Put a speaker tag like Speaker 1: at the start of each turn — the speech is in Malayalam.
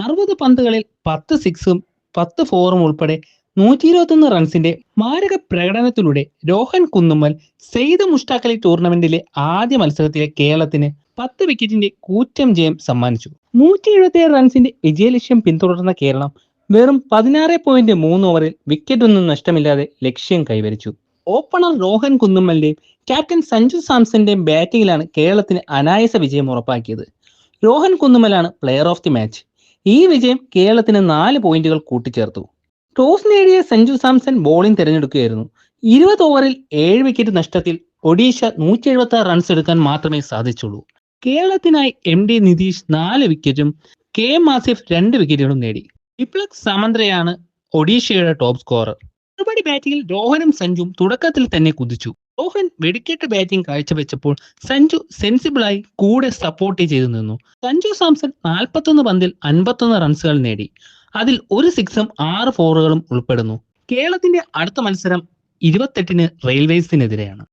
Speaker 1: 60 പന്തുകളിൽ 10 സിക്സും 10 ഫോറും ഉൾപ്പെടെ 121 റൺസിന്റെ മാരക പ്രകടനത്തിലൂടെ രോഹൻ കുന്നുമ്മൽ സെയ്ദ് മുഷ്താഖ് അലി ടൂർണമെന്റിലെ ആദ്യ മത്സരത്തിലെ കേരളത്തിന് 10 വിക്കറ്റിന്റെ കൂറ്റൻ ജയം സമ്മാനിച്ചു. 177 റൺസിന്റെ വിജയലക്ഷ്യം പിന്തുടർന്ന കേരളം വെറും 16.3 ഓവറിൽ വിക്കറ്റൊന്നും നഷ്ടമില്ലാതെ ലക്ഷ്യം കൈവരിച്ചു. ഓപ്പണർ രോഹൻ കുന്നുമ്മലിന്റെയും ക്യാപ്റ്റൻ സഞ്ജു സാംസന്റെയും ബാറ്റിംഗിലാണ് കേരളത്തിന് അനായാസ വിജയം ഉറപ്പാക്കിയത്. രോഹൻ കുന്നുമ്മലാണ് പ്ലെയർ ഓഫ് ദി മാച്ച്. ഈ വിജയം കേരളത്തിന് 4 പോയിന്റുകൾ കൂട്ടിച്ചേർത്തു. ടോസ് നേടിയ സഞ്ജു സാംസൺ ബോളിംഗ് തിരഞ്ഞെടുക്കുകയായിരുന്നു. 20 ഓവറിൽ 7 വിക്കറ്റ് നഷ്ടത്തിൽ ഒഡീഷ 176 റൺസ് എടുക്കാൻ മാത്രമേ സാധിച്ചുള്ളൂ. കേരളത്തിനായി MD നിതീഷ് 4 വിക്കറ്റും KM ആസിഫ് 2 വിക്കറ്റുകളും നേടി. വിപ്ലക് സമന്ത്രയാണ് ഒഡീഷയുടെ ടോപ്പ് സ്കോറർ. മറുപടി ബാറ്റിംഗിൽ രോഹനും സഞ്ജുവും തുടക്കത്തിൽ തന്നെ കുതിച്ചു. രോഹൻ വെടിക്കെട്ട് ബാറ്റിംഗ് കാഴ്ചവെച്ചപ്പോൾ സഞ്ജു സെൻസിബിളായി കൂടെ സപ്പോർട്ട് ചെയ്തു നിന്നു. സഞ്ജു സാംസൺ 41 പന്തിൽ 51 റൺസുകൾ നേടി. അതിൽ ഒരു സിക്സും 6 ഫോറുകളും ഉൾപ്പെടുന്നു. കേരളത്തിന്റെ അടുത്ത മത്സരം 28-ന് റെയിൽവേസിനെതിരെയാണ്.